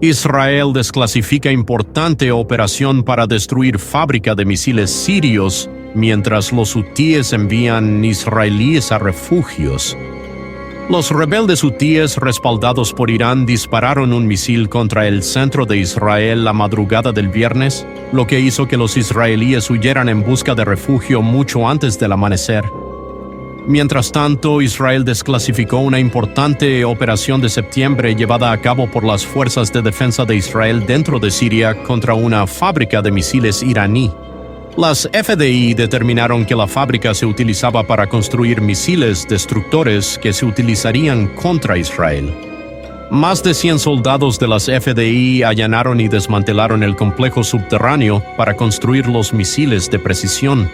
Israel desclasifica importante operación para destruir fábrica de misiles sirios, mientras los hutíes envían israelíes a refugios. Los rebeldes hutíes, respaldados por Irán, dispararon un misil contra el centro de Israel la madrugada del viernes, lo que hizo que los israelíes huyeran en busca de refugio mucho antes del amanecer. Mientras tanto, Israel desclasificó una importante operación de septiembre llevada a cabo por las fuerzas de defensa de Israel dentro de Siria contra una fábrica de misiles iraní. Las FDI determinaron que la fábrica se utilizaba para construir misiles destructores que se utilizarían contra Israel. Más de 100 soldados de las FDI allanaron y desmantelaron el complejo subterráneo para construir los misiles de precisión.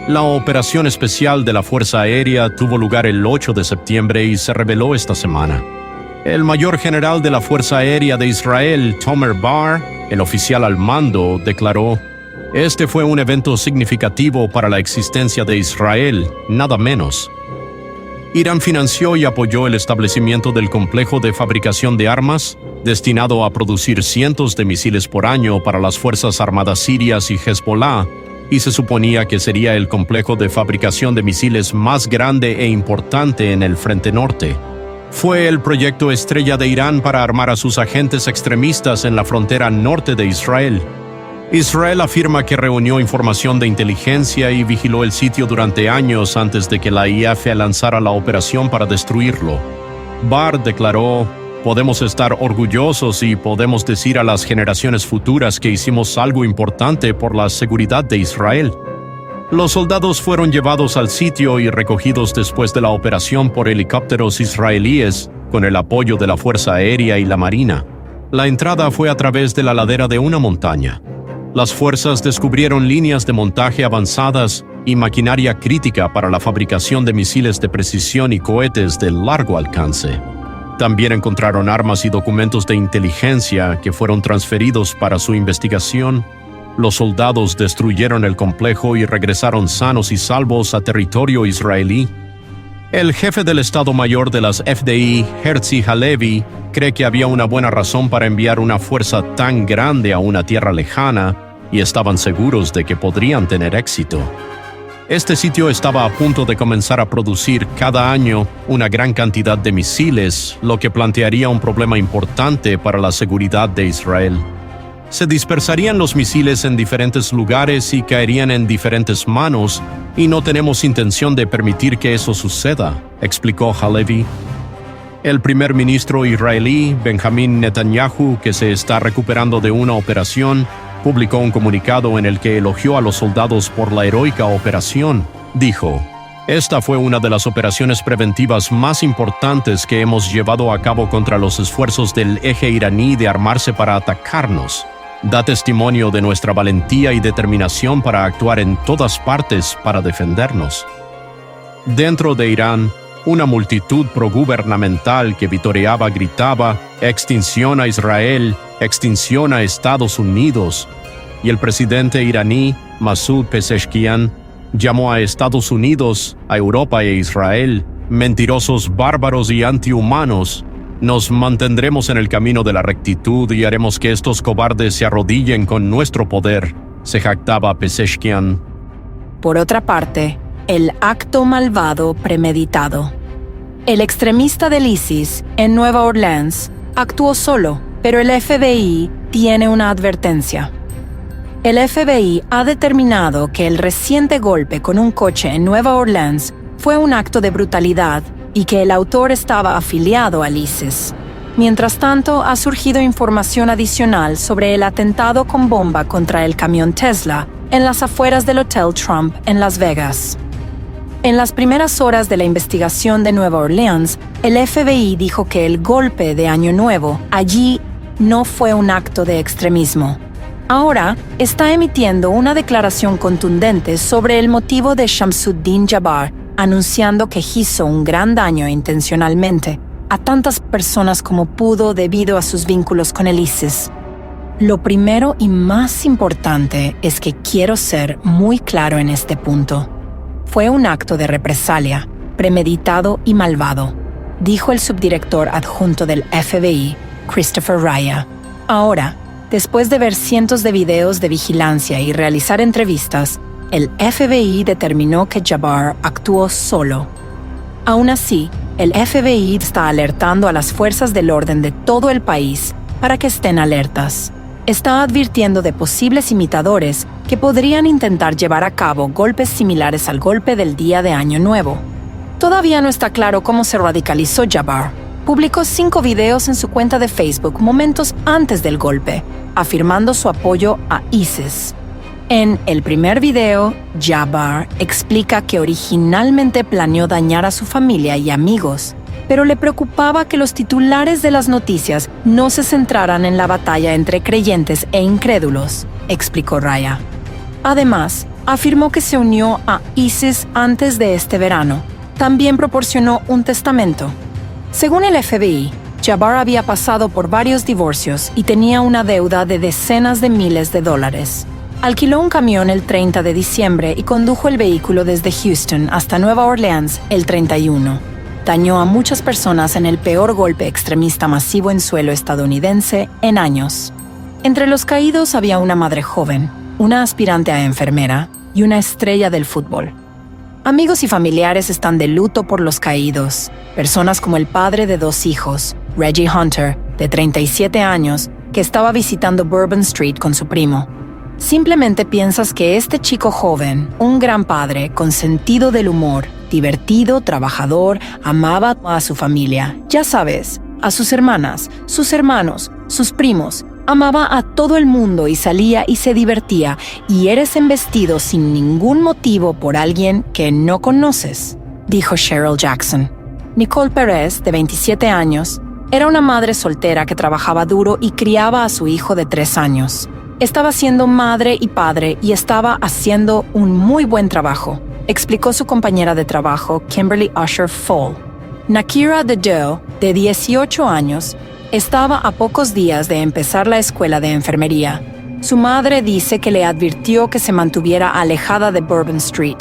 La operación especial de la Fuerza Aérea tuvo lugar el 8 de septiembre y se reveló esta semana. El mayor general de la Fuerza Aérea de Israel, Tomer Bar, el oficial al mando, declaró: "Este fue un evento significativo para la existencia de Israel, nada menos". Irán financió y apoyó el establecimiento del complejo de fabricación de armas, destinado a producir cientos de misiles por año para las Fuerzas Armadas sirias y Hezbollah, y se suponía que sería el complejo de fabricación de misiles más grande e importante en el Frente Norte. Fue el proyecto estrella de Irán para armar a sus agentes extremistas en la frontera norte de Israel. Israel afirma que reunió información de inteligencia y vigiló el sitio durante años antes de que la IAF lanzara la operación para destruirlo. Barr declaró: "Podemos estar orgullosos y podemos decir a las generaciones futuras que hicimos algo importante por la seguridad de Israel". Los soldados fueron llevados al sitio y recogidos después de la operación por helicópteros israelíes, con el apoyo de la Fuerza Aérea y la Marina. La entrada fue a través de la ladera de una montaña. Las fuerzas descubrieron líneas de montaje avanzadas y maquinaria crítica para la fabricación de misiles de precisión y cohetes de largo alcance. También encontraron armas y documentos de inteligencia que fueron transferidos para su investigación. Los soldados destruyeron el complejo y regresaron sanos y salvos a territorio israelí. El jefe del Estado Mayor de las FDI, Herzi Halevi, cree que había una buena razón para enviar una fuerza tan grande a una tierra lejana y estaban seguros de que podrían tener éxito. Este sitio estaba a punto de comenzar a producir cada año una gran cantidad de misiles, lo que plantearía un problema importante para la seguridad de Israel. Se dispersarían los misiles en diferentes lugares y caerían en diferentes manos, y no tenemos intención de permitir que eso suceda, explicó Halevi. El primer ministro israelí, Benjamin Netanyahu, que se está recuperando de una operación, publicó un comunicado en el que elogió a los soldados por la heroica operación. Dijo: "Esta fue una de las operaciones preventivas más importantes que hemos llevado a cabo contra los esfuerzos del eje iraní de armarse para atacarnos. Da testimonio de nuestra valentía y determinación para actuar en todas partes para defendernos". Dentro de Irán, una multitud progubernamental que vitoreaba gritaba: "Extinción a Israel, extinción a Estados Unidos", y el presidente iraní, Masoud Pezeshkian, llamó a Estados Unidos, a Europa e Israel mentirosos, bárbaros y antihumanos. "Nos mantendremos en el camino de la rectitud y haremos que estos cobardes se arrodillen con nuestro poder", se jactaba Pezeshkian. Por otra parte, el acto malvado premeditado. El extremista del ISIS en Nueva Orleans actuó solo, pero el FBI tiene una advertencia. El FBI ha determinado que el reciente golpe con un coche en Nueva Orleans fue un acto de brutalidad y que el autor estaba afiliado al ISIS. Mientras tanto, ha surgido información adicional sobre el atentado con bomba contra el camión Tesla en las afueras del Hotel Trump en Las Vegas. En las primeras horas de la investigación de Nueva Orleans, el FBI dijo que el golpe de Año Nuevo allí no fue un acto de extremismo. Ahora está emitiendo una declaración contundente sobre el motivo de Shamsuddin Jabbar, anunciando que hizo un gran daño intencionalmente a tantas personas como pudo debido a sus vínculos con el ISIS. Lo primero y más importante es que quiero ser muy claro en este punto. Fue un acto de represalia, premeditado y malvado, dijo el subdirector adjunto del FBI, Christopher Raya. Ahora, después de ver cientos de videos de vigilancia y realizar entrevistas, el FBI determinó que Jabbar actuó solo. Aún así, el FBI está alertando a las fuerzas del orden de todo el país para que estén alertas. Está advirtiendo de posibles imitadores que podrían intentar llevar a cabo golpes similares al golpe del día de Año Nuevo. Todavía no está claro cómo se radicalizó Jabbar. Publicó 5 videos en su cuenta de Facebook momentos antes del golpe, afirmando su apoyo a ISIS. En el primer video, Jabbar explica que originalmente planeó dañar a su familia y amigos, pero le preocupaba que los titulares de las noticias no se centraran en la batalla entre creyentes e incrédulos, explicó Raya. Además, afirmó que se unió a ISIS antes de este verano. También proporcionó un testamento. Según el FBI, Jabbar había pasado por varios divorcios y tenía una deuda de decenas de miles de dólares. Alquiló un camión el 30 de diciembre y condujo el vehículo desde Houston hasta Nueva Orleans el 31. Dañó a muchas personas en el peor golpe extremista masivo en suelo estadounidense en años. Entre los caídos había una madre joven, una aspirante a enfermera y una estrella del fútbol. Amigos y familiares están de luto por los caídos. Personas como el padre de 2 hijos, Reggie Hunter, de 37 años, que estaba visitando Bourbon Street con su primo. Simplemente piensas que este chico joven, un gran padre con sentido del humor, divertido, trabajador, amaba a su familia, ya sabes, a sus hermanas, sus hermanos, sus primos, amaba a todo el mundo y salía y se divertía, y eres embestido sin ningún motivo por alguien que no conoces, dijo Cheryl Jackson. Nicole Perez, de 27 años, era una madre soltera que trabajaba duro y criaba a su hijo de 3 años. Estaba siendo madre y padre y estaba haciendo un muy buen trabajo, explicó su compañera de trabajo, Kimberly Usher Fall. Nakira Dedeau, de 18 años, estaba a pocos días de empezar la escuela de enfermería. Su madre dice que le advirtió que se mantuviera alejada de Bourbon Street.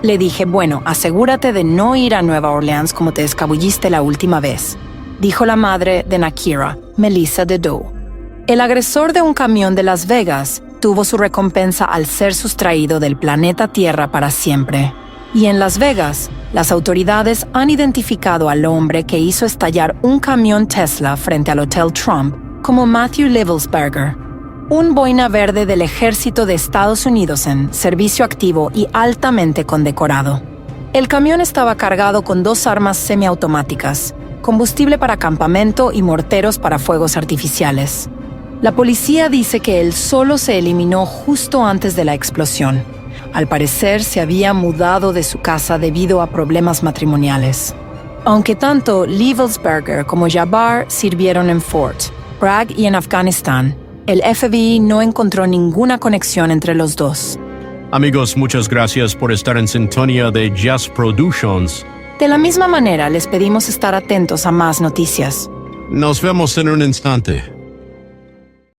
Le dije, bueno, asegúrate de no ir a Nueva Orleans como te escabulliste la última vez, dijo la madre de Nakira, Melissa Dedeau. El agresor de un camión de Las Vegas tuvo su recompensa al ser sustraído del planeta Tierra para siempre. Y en Las Vegas, las autoridades han identificado al hombre que hizo estallar un camión Tesla frente al Hotel Trump como Matthew Livelsberger, un boina verde del Ejército de Estados Unidos en servicio activo y altamente condecorado. El camión estaba cargado con 2 armas semiautomáticas, combustible para campamento y morteros para fuegos artificiales. La policía dice que él solo se eliminó justo antes de la explosión. Al parecer, se había mudado de su casa debido a problemas matrimoniales. Aunque tanto Livelsberger como Jabbar sirvieron en Fort Bragg y en Afganistán, el FBI no encontró ninguna conexión entre los dos. Amigos, muchas gracias por estar en sintonía de Jazz Productions. De la misma manera, les pedimos estar atentos a más noticias. Nos vemos en un instante.